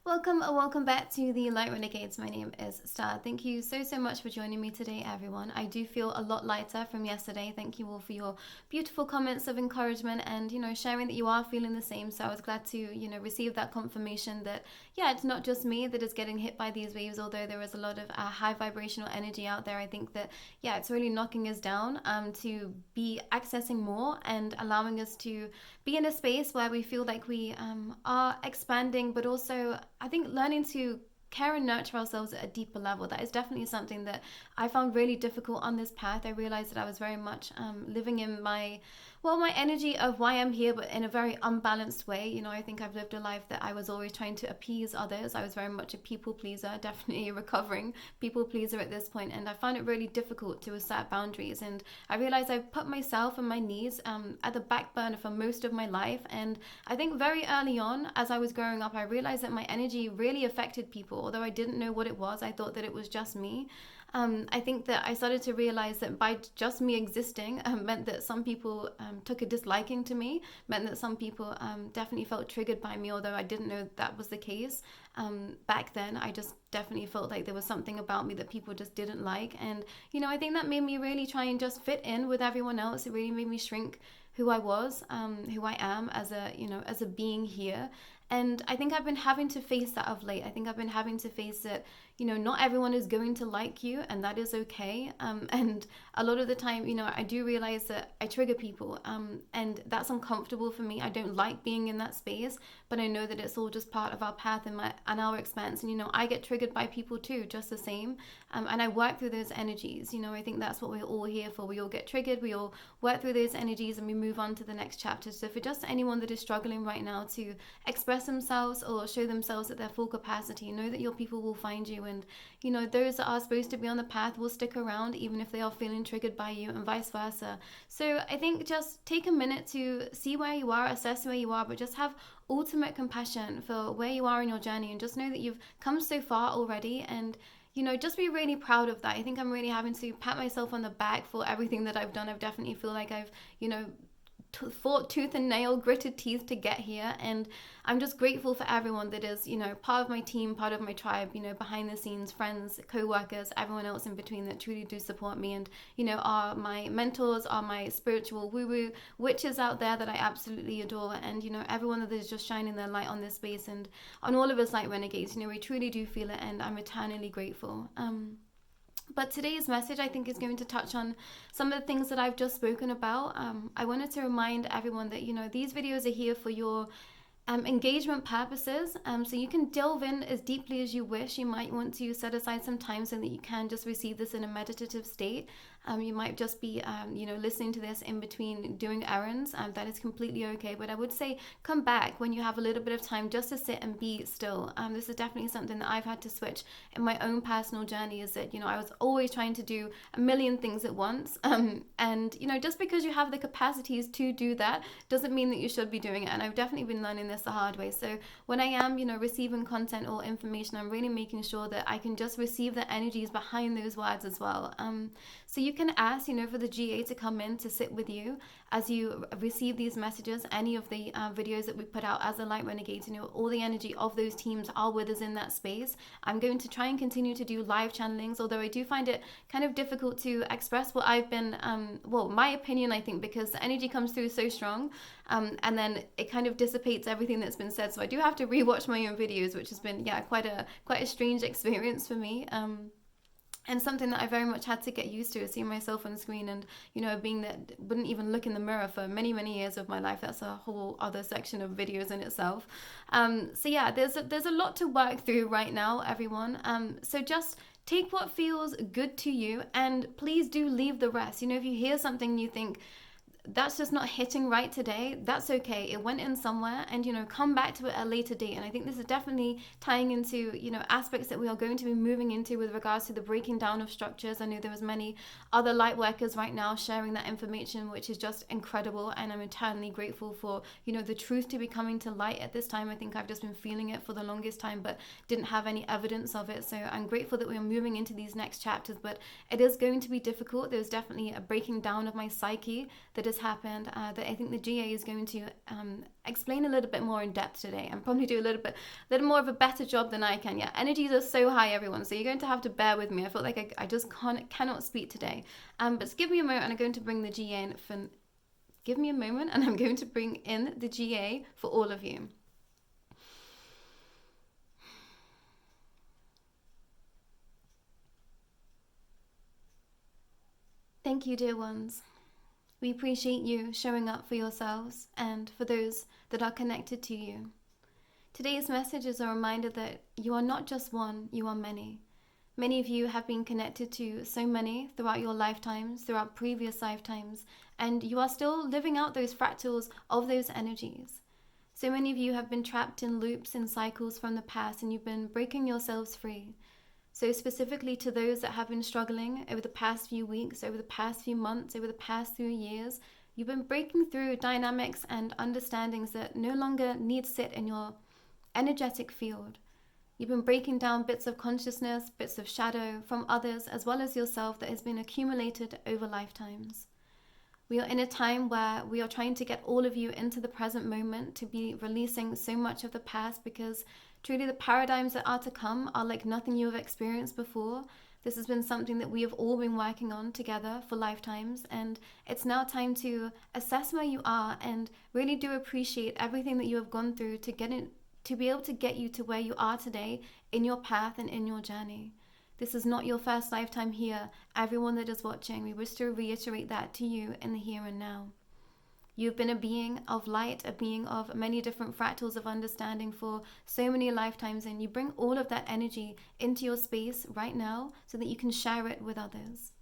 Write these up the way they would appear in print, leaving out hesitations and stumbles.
Welcome back to the Light Renegades. My name is Starr. Thank you so much for joining me today, everyone. I do feel a lot lighter from yesterday. Thank you all for your beautiful comments of encouragement and, sharing that you are feeling the same. So I was glad to, receive that confirmation that, yeah, it's not just me that is getting hit by these waves, although there is a lot of high vibrational energy out there. I think that, yeah, it's really knocking us down to be accessing more and allowing us to be in a space where we feel like we are expanding, but also I think learning to care and nurture ourselves at a deeper level. That is definitely something that I found really difficult on this path. I realized that I was very much living in my energy of why I'm here, but in a very unbalanced way. I think I've lived a life that I was always trying to appease others. I was very much a people pleaser, definitely a recovering people pleaser at this point, and I found it really difficult to assert boundaries. And I realized I've put myself and my needs at the back burner for most of my life. And I think very early on, as I was growing up, I realized that my energy really affected people. Although I didn't know what it was, I thought that it was just me. I think that I started to realize that by just me existing meant that some people took a disliking to me, meant that some people definitely felt triggered by me, although I didn't know that was the case. Back then, I just definitely felt like there was something about me that people just didn't like. And, I think that made me really try and just fit in with everyone else. It really made me shrink who I was, who I am as a being here. And I think I've been having to face that of late. I think I've been having to face that, not everyone is going to like you, and that is okay. And a lot of the time, I do realize that I trigger people, and that's uncomfortable for me. I don't like being in that space, but I know that it's all just part of our path and our expanse. And, I get triggered by people too, just the same. And I work through those energies. I think that's what we're all here for. We all get triggered. We all work through those energies and we move on to the next chapter. So for just anyone that is struggling right now to express themselves or show themselves at their full capacity, know that your people will find you, and those that are supposed to be on the path will stick around even if they are feeling triggered by you, and vice versa. So I think just take a minute to see where you are, assess where you are, but just have ultimate compassion for where you are in your journey, and just know that you've come so far already. And just be really proud of that. I think I'm really having to pat myself on the back for everything that I've done. I've definitely feel like I've fought tooth and nail, gritted teeth to get here, and I'm just grateful for everyone that is part of my team, part of my tribe, behind the scenes, friends, co-workers, everyone else in between that truly do support me, and are my mentors, are my spiritual woo-woo witches out there that I absolutely adore, and everyone that is just shining their light on this space and on all of us Light Renegades. We truly do feel it, and I'm eternally grateful. But today's message, I think, is going to touch on some of the things that I've just spoken about. I wanted to remind everyone that, these videos are here for your engagement purposes. So you can delve in as deeply as you wish. You might want to set aside some time so that you can just receive this in a meditative state. You might just be, listening to this in between doing errands. That is completely okay. But I would say come back when you have a little bit of time just to sit and be still. This is definitely something that I've had to switch in my own personal journey, is that, I was always trying to do a million things at once. And, just because you have the capacities to do that doesn't mean that you should be doing it. And I've definitely been learning this the hard way. So when I am, receiving content or information, I'm really making sure that I can just receive the energies behind those words as well. So you can ask, for the GA to come in to sit with you as you receive these messages. Any of the videos that we put out as the Light Renegades, all the energy of those teams are with us in that space. I'm going to try and continue to do live channelings, although I do find it kind of difficult to express what I've been, my opinion, I think, because the energy comes through so strong, and then it kind of dissipates everything that's been said. So I do have to rewatch my own videos, which has been, quite a strange experience for me. And something that I very much had to get used to is seeing myself on the screen and, being that wouldn't even look in the mirror for many, many years of my life. That's a whole other section of videos in itself. There's a lot to work through right now, everyone. So just take what feels good to you, and please do leave the rest. If you hear something you think, that's just not hitting right today, that's okay. It went in somewhere, and come back to it at a later date. And I think this is definitely tying into aspects that we are going to be moving into with regards to the breaking down of structures. I know there was many other light workers right now sharing that information, which is just incredible, and I'm eternally grateful for the truth to be coming to light at this time. I think I've just been feeling it for the longest time but didn't have any evidence of it. So I'm grateful that we are moving into these next chapters, but it is going to be difficult. There's definitely a breaking down of my psyche that is just happened that I think the GA is going to explain a little bit more in depth today, and probably do a little more of a better job than I can. Yeah, energies are so high, everyone, so you're going to have to bear with me. I feel like I just cannot speak today. But give me a moment, and I'm going to bring the GA in for... Give me a moment, and I'm going to bring in the GA for all of you. Thank you, dear ones. We appreciate you showing up for yourselves and for those that are connected to you. Today's message is a reminder that you are not just one, you are many. Many of you have been connected to so many throughout your lifetimes, throughout previous lifetimes, and you are still living out those fractals of those energies. So many of you have been trapped in loops and cycles from the past, and you've been breaking yourselves free. So specifically to those that have been struggling over the past few weeks, over the past few months, over the past few years, you've been breaking through dynamics and understandings that no longer need sit in your energetic field. You've been breaking down bits of consciousness, bits of shadow from others, as well as yourself, that has been accumulated over lifetimes. We are in a time where we are trying to get all of you into the present moment, to be releasing so much of the past, because truly the paradigms that are to come are like nothing you have experienced before. This has been something that we have all been working on together for lifetimes, and it's now time to assess where you are and really do appreciate everything that you have gone through to be able to get you to where you are today in your path and in your journey. This is not your first lifetime here. Everyone that is watching, we wish to reiterate that to you in the here and now. You've been a being of light, a being of many different fractals of understanding for so many lifetimes, and you bring all of that energy into your space right now so that you can share it with others.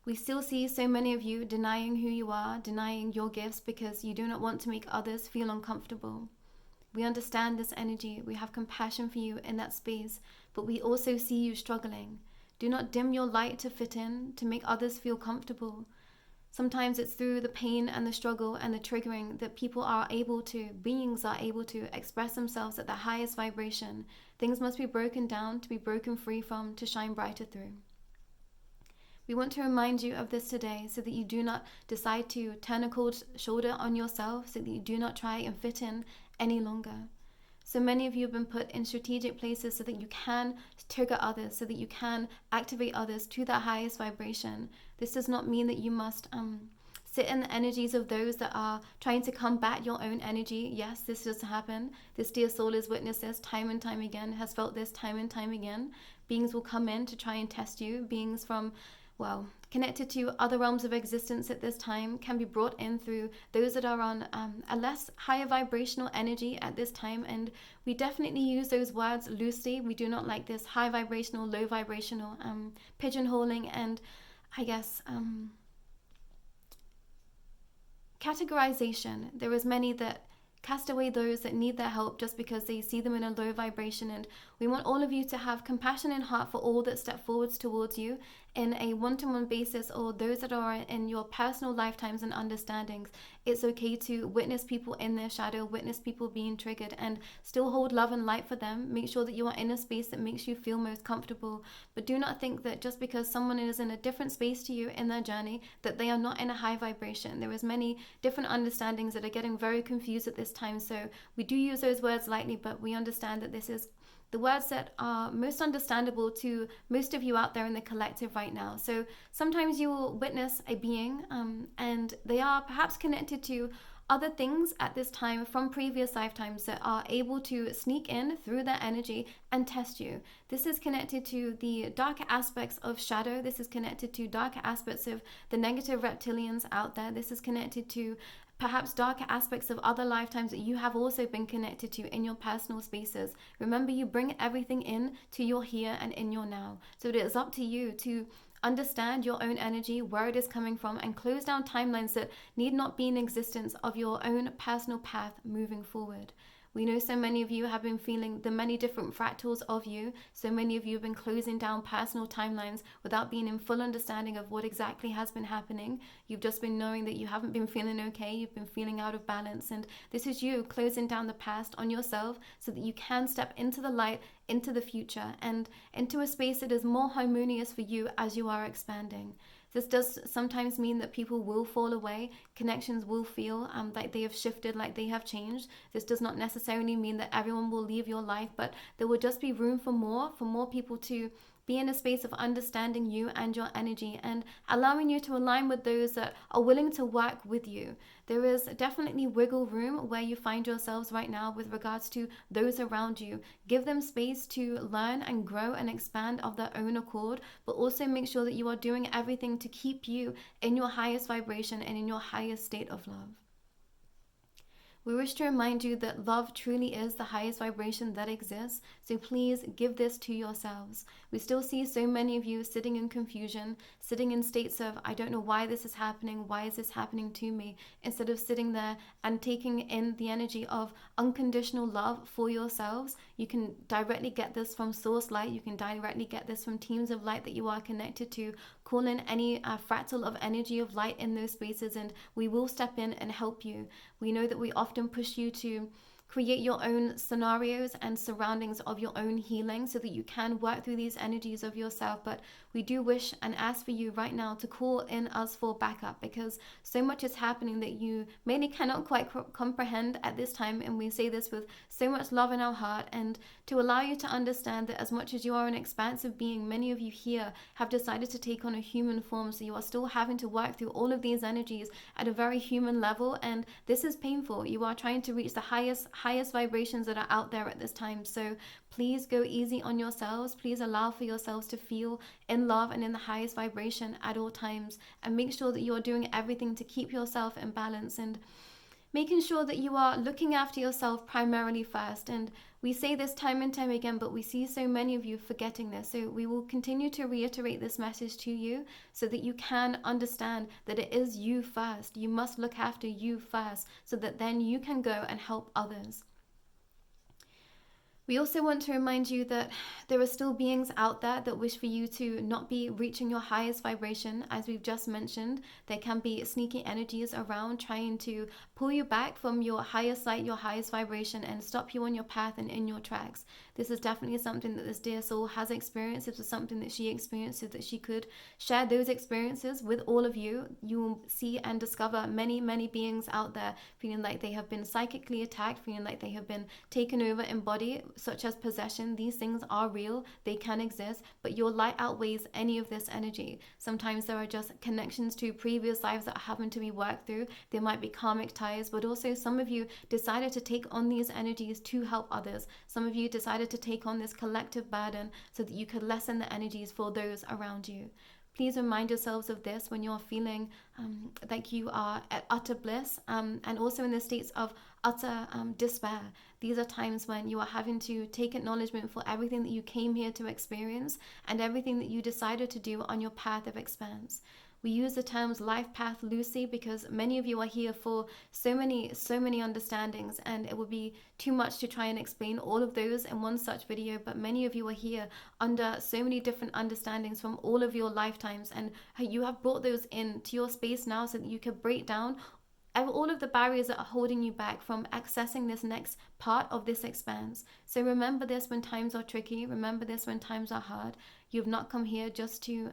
We still see so many of you denying who you are, denying your gifts because you do not want to make others feel uncomfortable. We understand this energy. We have compassion for you in that space, but we also see you struggling. Do not dim your light to fit in, to make others feel comfortable. Sometimes it's through the pain and the struggle and the triggering that beings are able to express themselves at the highest vibration. Things must be broken down to be broken free from, to shine brighter through. We want to remind you of this today so that you do not decide to turn a cold shoulder on yourself, so that you do not try and fit in any longer. So many of you have been put in strategic places so that you can trigger others, so that you can activate others to that highest vibration. This does not mean that you must sit in the energies of those that are trying to combat your own energy. Yes, this does happen. This dear soul has witnessed this time and time again, has felt this time and time again. Beings will come in to try and test you. Beings from connected to other realms of existence at this time can be brought in through those that are on a less higher vibrational energy at this time, and we definitely use those words loosely. We do not like this high vibrational, low vibrational pigeonholing and I guess categorization. There is many that cast away those that need their help just because they see them in a low vibration, and we want all of you to have compassion in heart for all that step forwards towards you in a one-to-one basis, or those that are in your personal lifetimes and understandings. It's okay to witness people in their shadow, witness people being triggered, and still hold love and light for them. Make sure that you are in a space that makes you feel most comfortable, but do not think that just because someone is in a different space to you in their journey that they are not in a high vibration. There is many different understandings that are getting very confused at this time, so we do use those words lightly, but we understand that this is the words that are most understandable to most of you out there in the collective right now. So sometimes you will witness a being and they are perhaps connected to other things at this time from previous lifetimes that are able to sneak in through their energy and test you. This is connected to the darker aspects of shadow. This is connected to darker aspects of the negative reptilians out there. This is connected to perhaps darker aspects of other lifetimes that you have also been connected to in your personal spaces. Remember, you bring everything in to your here and in your now. So it is up to you to understand your own energy, where it is coming from, and close down timelines that need not be in existence of your own personal path moving forward. We know so many of you have been feeling the many different fractals of you. So many of you have been closing down personal timelines without being in full understanding of what exactly has been happening. You've just been knowing that you haven't been feeling okay. You've been feeling out of balance. And this is you closing down the past on yourself so that you can step into the light, into the future, and into a space that is more harmonious for you as you are expanding. This does sometimes mean that people will fall away, connections will feel like they have shifted, like they have changed. This does not necessarily mean that everyone will leave your life, but there will just be room for more people to be in a space of understanding you and your energy and allowing you to align with those that are willing to work with you. There is definitely wiggle room where you find yourselves right now with regards to those around you. Give them space to learn and grow and expand of their own accord, but also make sure that you are doing everything to keep you in your highest vibration and in your highest state of love. We wish to remind you that love truly is the highest vibration that exists, so please give this to yourselves. We still see so many of you sitting in confusion, sitting in states of, I don't know why this is happening, why is this happening to me, instead of sitting there and taking in the energy of unconditional love for yourselves. You can directly get this from Source Light, you can directly get this from teams of light that you are connected to. Call in any fractal of energy of light in those spaces and we will step in and help you. We know that we often push you to create your own scenarios and surroundings of your own healing so that you can work through these energies of yourself, but we do wish and ask for you right now to call in us for backup because so much is happening that you mainly cannot quite comprehend at this time, and we say this with so much love in our heart and to allow you to understand that as much as you are an expansive being, many of you here have decided to take on a human form, so you are still having to work through all of these energies at a very human level, and this is painful. You are trying to reach the highest vibrations that are out there at this time, so please go easy on yourselves. Please allow for yourselves to feel in love and in the highest vibration at all times, and make sure that you are doing everything to keep yourself in balance and making sure that you are looking after yourself primarily first. And we say this time and time again, but we see so many of you forgetting this. So we will continue to reiterate this message to you so that you can understand that it is you first. You must look after you first so that then you can go and help others. We also want to remind you that there are still beings out there that wish for you to not be reaching your highest vibration. As we've just mentioned, there can be sneaky energies around trying to pull you back from your highest light, your highest vibration, and stop you on your path and in your tracks. This is definitely something that this dear soul has experienced. This was something that she experienced so that she could share those experiences with all of you. You will see and discover many, many beings out there feeling like they have been psychically attacked, feeling like they have been taken over in body, such as possession. These things are real, they can exist, but your light outweighs any of this energy. Sometimes there are just connections to previous lives that are having to be worked through. There might be karmic ties, but also some of you decided to take on these energies to help others. Some of you decided to take on this collective burden so that you could lessen the energies for those around you. Please remind yourselves of this when you're feeling like you are at utter bliss and also in the states of utter despair. These are times when you are having to take acknowledgement for everything that you came here to experience and everything that you decided to do on your path of expanse. We use the terms life path loosely because many of you are here for so many understandings, and it would be too much to try and explain all of those in one such video, but many of you are here under so many different understandings from all of your lifetimes, and you have brought those into your space now so that you can break down all of the barriers that are holding you back from accessing this next part of this expanse. So remember this when times are tricky. Remember this when times are hard. You've not come here just to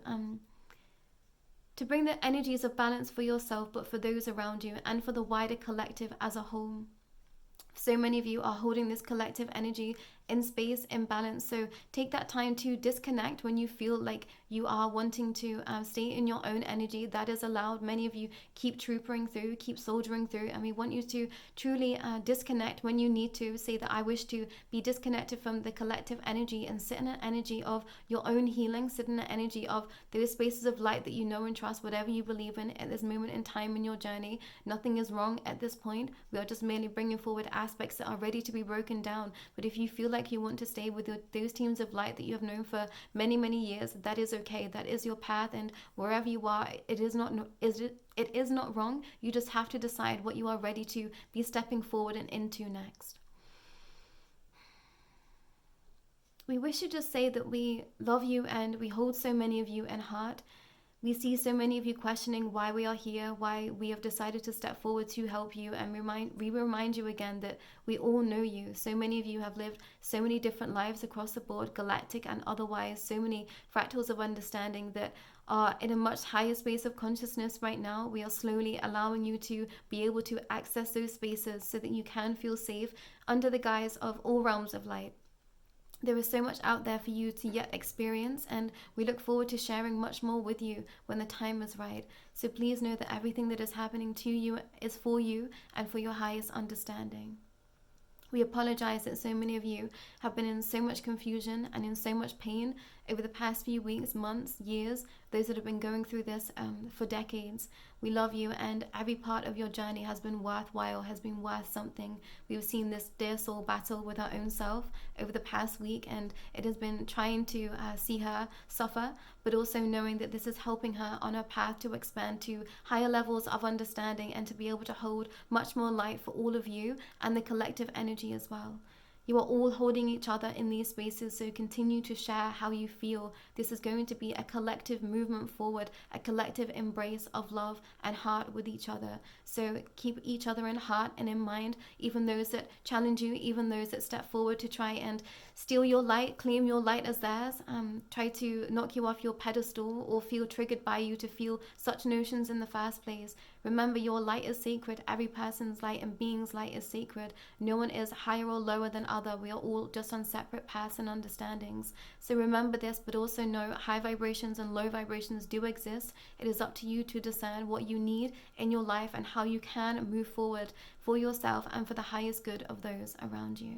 bring the energies of balance for yourself, but for those around you and for the wider collective as a whole. So many of you are holding this collective energy in space, in balance. So take that time to disconnect when you feel like you are wanting to stay in your own energy. That is allowed. Many of you keep troopering through, keep soldiering through, and we want you to truly disconnect when you need to. Say that I wish to be disconnected from the collective energy and sit in an energy of your own healing, sit in an energy of those spaces of light that you know and trust, whatever you believe in at this moment in time in your journey. Nothing is wrong at this point. We are just merely bringing forward aspects that are ready to be broken down. But if you feel like you want to stay with those teams of light that you have known for many, many years, that is okay. That is your path, and wherever you are, it is not wrong. You just have to decide what you are ready to be stepping forward and into next. We wish to just say that we love you and we hold so many of you in heart. We see so many of you questioning why we are here, why we have decided to step forward to help you, and we remind you again that we all know you. So many of you have lived so many different lives across the board, galactic and otherwise, so many fractals of understanding that are in a much higher space of consciousness right now. We are slowly allowing you to be able to access those spaces so that you can feel safe under the guise of all realms of light. There is so much out there for you to yet experience, and we look forward to sharing much more with you when the time is right. So please know that everything that is happening to you is for you and for your highest understanding. We apologize that so many of you have been in so much confusion and in so much pain over the past few weeks, months, years, those that have been going through this for decades. We love you, and every part of your journey has been worthwhile, has been worth something. We've seen this dear soul battle with our own self over the past week, and it has been trying to see her suffer, but also knowing that this is helping her on her path to expand to higher levels of understanding and to be able to hold much more light for all of you and the collective energy as well. You are all holding each other in these spaces, so continue to share how you feel. This is going to be a collective movement forward, a collective embrace of love and heart with each other. So keep each other in heart and in mind, even those that challenge you, even those that step forward to try and steal your light, claim your light as theirs, try to knock you off your pedestal or feel triggered by you to feel such notions in the first place. Remember, your light is sacred. Every person's light and being's light is sacred. No one is higher or lower than other. We are all just on separate paths and understandings. So remember this, but also know high vibrations and low vibrations do exist. It is up to you to discern what you need in your life and how you can move forward for yourself and for the highest good of those around you.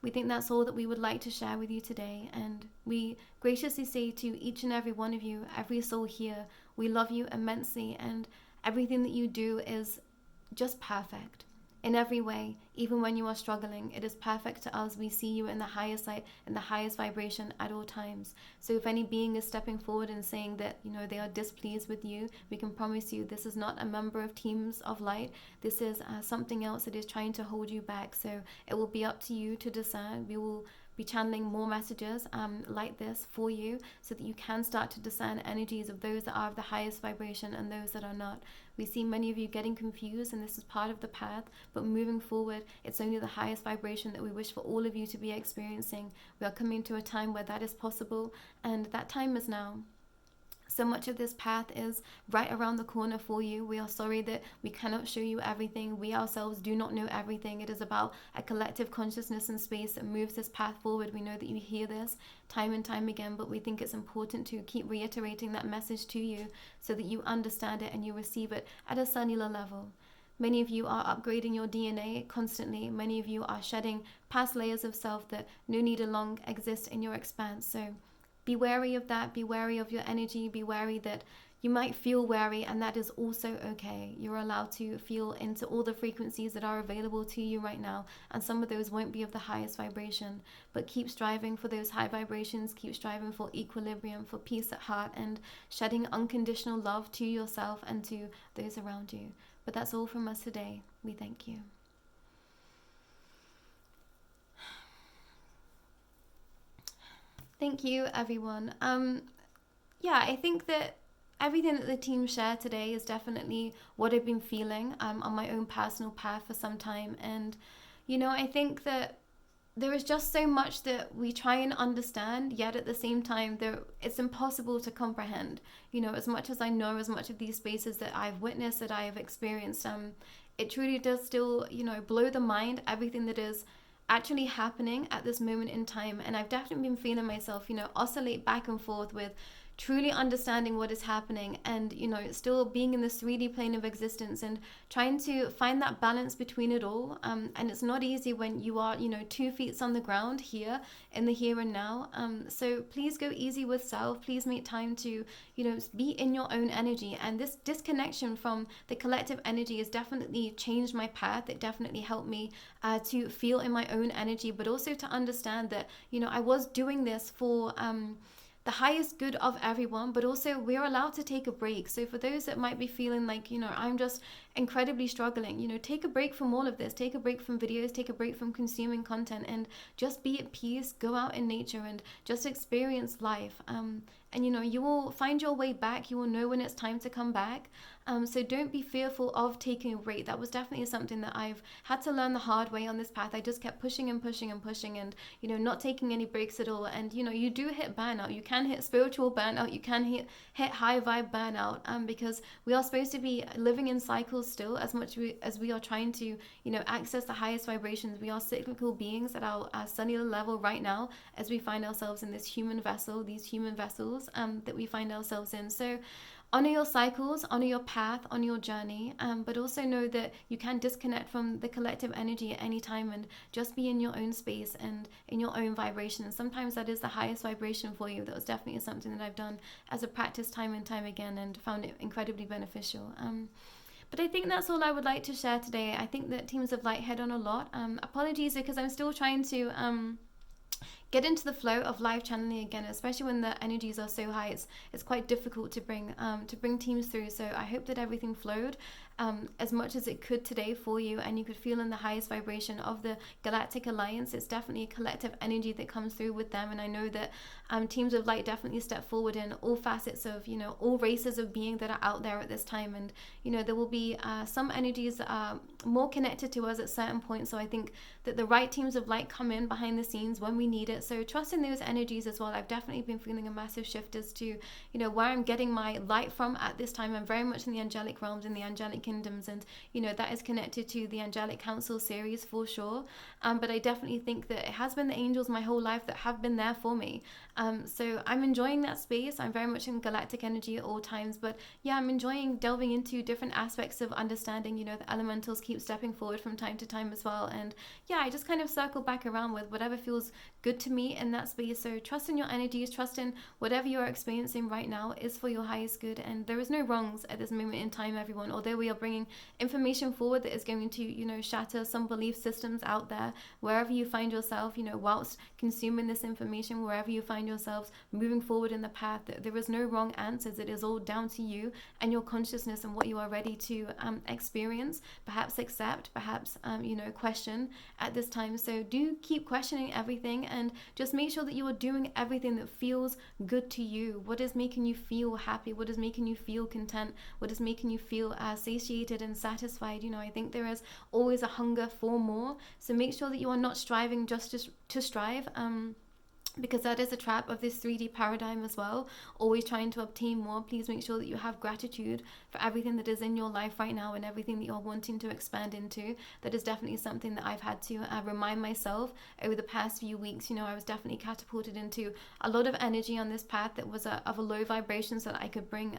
We think that's all that we would like to share with you today, and we graciously say to each and every one of you, every soul here, we love you immensely, and everything that you do is just perfect in every way. Even when you are struggling, it is perfect to us. We see you in the highest light, in the highest vibration at all times. So if any being is stepping forward and saying that, they are displeased with you, we can promise you this is not a member of teams of light. This is something else that is trying to hold you back. So it will be up to you to discern. We will be channeling more messages like this for you so that you can start to discern energies of those that are of the highest vibration and those that are not. We see many of you getting confused, and this is part of the path, but moving forward, it's only the highest vibration that we wish for all of you to be experiencing. We are coming to a time where that is possible, and that time is now. So much of this path is right around the corner for you. We are sorry that we cannot show you everything. We ourselves do not know everything. It is about a collective consciousness and space that moves this path forward. We know that you hear this time and time again, but we think it's important to keep reiterating that message to you so that you understand it and you receive it at a cellular level. Many of you are upgrading your DNA constantly. Many of you are shedding past layers of self that no need long exist in your expanse. So be wary of that. Be wary of your energy. Be wary that you might feel wary, and that is also okay. You're allowed to feel into all the frequencies that are available to you right now, and some of those won't be of the highest vibration. But keep striving for those high vibrations. Keep striving for equilibrium, for peace at heart, and shedding unconditional love to yourself and to those around you. But that's all from us today. We thank you. Thank you, everyone. I think that everything that the team shared today is definitely what I've been feeling on my own personal path for some time. And, I think that there is just so much that we try and understand, yet at the same time, it's impossible to comprehend. As much as I know, as much of these spaces that I've witnessed, that I have experienced, it truly does still, blow the mind, everything that is actually happening at this moment in time. And I've definitely been feeling myself, oscillate back and forth with truly understanding what is happening and, still being in this 3D plane of existence and trying to find that balance between it all. And it's not easy when you are, 2 feet on the ground here in the here and now. So please go easy with self. Please make time to, be in your own energy. And this disconnection from the collective energy has definitely changed my path. It definitely helped me to feel in my own energy, but also to understand that, I was doing this for the highest good of everyone, but also we're allowed to take a break. So for those that might be feeling like, I'm just incredibly struggling, you know, take a break from all of this, take a break from videos, take a break from consuming content, and just be at peace, go out in nature and just experience life. And you know, you will find your way back, you will know when it's time to come back. So don't be fearful of taking a break. That was definitely something that I've had to learn the hard way on this path. I just kept pushing and pushing and pushing, and you know, not taking any breaks at all. And you know, you do hit burnout, you can hit spiritual burnout, you can hit high vibe burnout, because we are supposed to be living in cycles still. As much as we are trying to, you know, access the highest vibrations, we are cyclical beings at our cellular level right now, as we find ourselves in this human vessel, these human vessels that we find ourselves in. So honor your cycles, honor your path, honor your journey, but also know that you can disconnect from the collective energy at any time and just be in your own space and in your own vibration. And sometimes that is the highest vibration for you. That was definitely something that I've done as a practice time and time again, and found it incredibly beneficial. But I think that's all I would like to share today. I think that Teams of Light head on a lot. Apologies because I'm still trying to get into the flow of live channeling again, especially when the energies are so high. It's quite difficult to bring teams through. So I hope that everything flowed as much as it could today for you, and you could feel in the highest vibration of the Galactic Alliance. It's definitely a collective energy that comes through with them, and I know that Teams of Light definitely step forward in all facets of, you know, all races of being that are out there at this time. And you know, there will be some energies that are more connected to us at certain points. So I think that the right Teams of Light come in behind the scenes when we need it. So trust in those energies as well. I've definitely been feeling a massive shift as to, you know, where I'm getting my light from at this time. I'm very much in the angelic realms, in the angelic kingdoms, and you know, that is connected to the Angelic Council series for sure. But I definitely think that it has been the angels my whole life that have been there for me. So I'm enjoying that space. I'm very much in galactic energy at all times, but yeah, I'm enjoying delving into different aspects of understanding. You know, the elementals keep stepping forward from time to time as well, and yeah, I just kind of circle back around with whatever feels good to me in that space. So trust in your energies, trust in whatever you're experiencing right now is for your highest good, and there is no wrongs at this moment in time, everyone. Although we are bringing information forward that is going to, you know, shatter some belief systems out there, wherever you find yourself, you know, whilst consuming this information, wherever you find yourselves moving forward in the path, there is no wrong answers. It is all down to you and your consciousness and what you are ready to experience, perhaps accept, perhaps you know, question at this time. So do keep questioning everything, and just make sure that you are doing everything that feels good to you. What is making you feel happy? What is making you feel content? What is making you feel satiated and satisfied? You know, I think there is always a hunger for more. So make sure that you are not striving just to strive. Because that is a trap of this 3D paradigm as well, always trying to obtain more. Please make sure that you have gratitude for everything that is in your life right now and everything that you're wanting to expand into. That is definitely something that I've had to remind myself over the past few weeks. You know, I was definitely catapulted into a lot of energy on this path that was of a low vibration, so that I could bring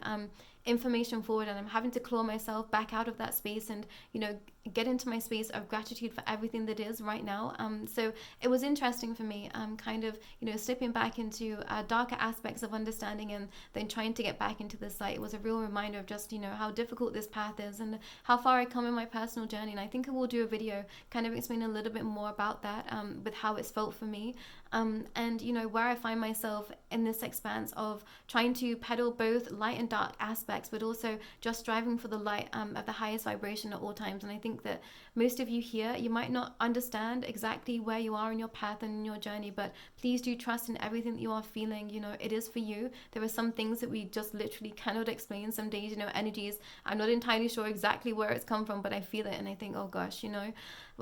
information forward, and I'm having to claw myself back out of that space and, you know, get into my space of gratitude for everything that is right now. So it was interesting for me, kind of, you know, slipping back into darker aspects of understanding and then trying to get back into this light. It was a real reminder of just, you know, how difficult this path is and how far I come in my personal journey. And I think I will do a video kind of explaining a little bit more about that, with how it's felt for me, and, you know, where I find myself in this expanse of trying to peddle both light and dark aspects, but also just striving for the light of the highest vibration at all times. And I think that most of you here, you might not understand exactly where you are in your path and in your journey, but please do trust in everything that you are feeling. You know, it is for you. There are some things that we just literally cannot explain. Some days, you know, energies, I'm not entirely sure exactly where it's come from, but I feel it and I think, oh gosh, you know,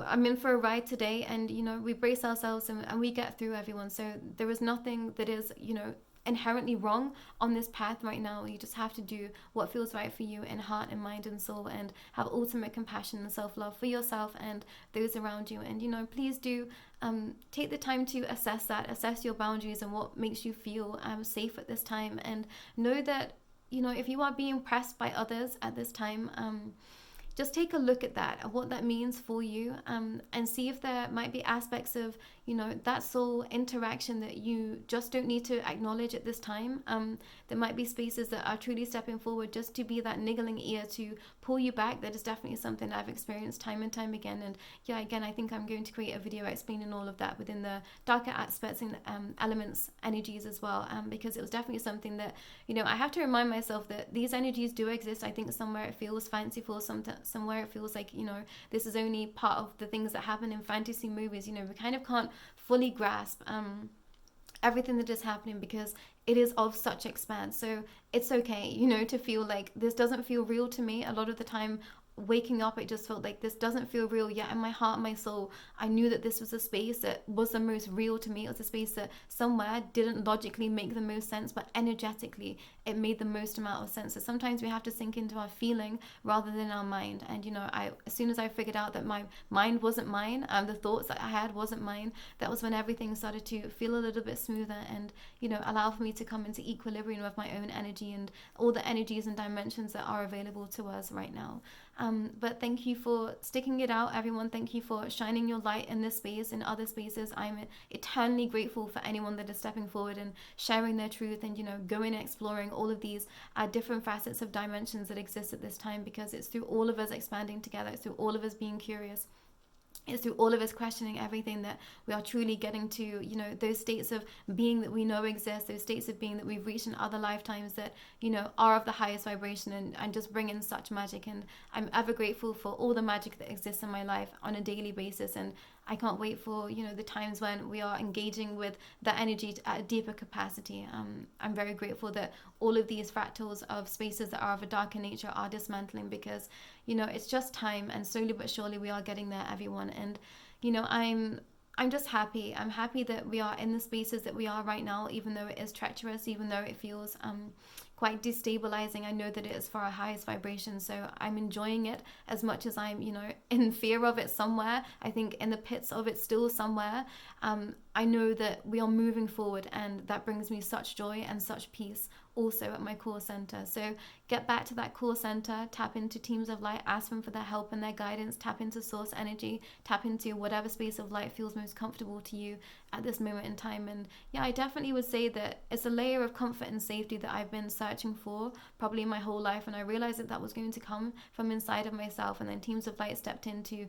I'm in for a ride today. And, you know, we brace ourselves and we get through, everyone. So there is nothing that is, you know, inherently wrong on this path right now. You just have to do what feels right for you in heart and mind and soul, and have ultimate compassion and self-love for yourself and those around you. And, you know, please do take the time to assess your boundaries and what makes you feel safe at this time, and know that, you know, if you are being pressed by others at this time, just take a look at that, at what that means for you, and see if there might be aspects of, you know, that soul interaction that you just don't need to acknowledge at this time. There might be spaces that are truly stepping forward just to be that niggling ear to pull you back. That is definitely something I've experienced time and time again. And yeah, again, I think I'm going to create a video explaining all of that within the darker aspects and elements, energies as well, because it was definitely something that, you know, I have to remind myself that these energies do exist. I think somewhere it feels fanciful somewhere it feels like, this is only part of the things that happen in fantasy movies. We kind of can't fully grasp everything that is happening because it is of such expanse. So it's okay, to feel like this doesn't feel real to me. A lot of the time, waking up, it just felt like this doesn't feel real yet. In my heart, my soul, I knew that this was a space that was the most real to me. It was a space that somewhere didn't logically make the most sense, but energetically it made the most amount of sense. So sometimes we have to sink into our feeling rather than our mind. And as soon as I figured out that my mind wasn't mine, the thoughts that I had wasn't mine, that was when everything started to feel a little bit smoother and allow for me to come into equilibrium with my own energy and all the energies and dimensions that are available to us right now. But thank you for sticking it out, everyone. Thank you for shining your light in this space and other spaces. I'm eternally grateful for anyone that is stepping forward and sharing their truth and, going and exploring all of these different facets of dimensions that exist at this time, because it's through all of us expanding together. It's through all of us being curious. It's through all of us questioning everything that we are truly getting to, those states of being that we know exist, those states of being that we've reached in other lifetimes that, are of the highest vibration and just bring in such magic. And I'm ever grateful for all the magic that exists in my life on a daily basis. And I can't wait for, the times when we are engaging with that energy at a deeper capacity. I'm very grateful that all of these fractals of spaces that are of a darker nature are dismantling, because, it's just time, and slowly but surely we are getting there, everyone. And, I'm just happy. I'm happy that we are in the spaces that we are right now, even though it is treacherous, even though it feels quite destabilizing. I know that it is for our highest vibration, so I'm enjoying it as much as I'm, in fear of it somewhere. I think in the pits of it still somewhere. I know that we are moving forward, and that brings me such joy and such peace also at my core center. So get back to that core center, tap into teams of light, ask them for their help and their guidance, tap into source energy, tap into whatever space of light feels most comfortable to you at this moment in time. And yeah, I definitely would say that it's a layer of comfort and safety that I've been searching for probably my whole life, and I realized that was going to come from inside of myself, and then teams of light stepped in to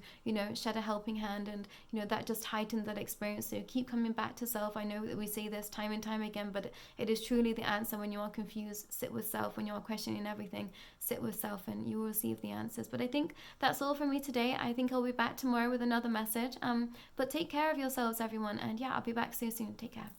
shed a helping hand, and that just heightened that experience. So keep coming back to self. I know that we say this time and time again, but it is truly the answer. When you are confused, sit with self. When you are questioning everything, sit with self, and you will receive the answers. But I think that's all from me today. I think I'll be back tomorrow with another message, but take care of yourselves, everyone, and yeah, I'll be back so soon. Take care.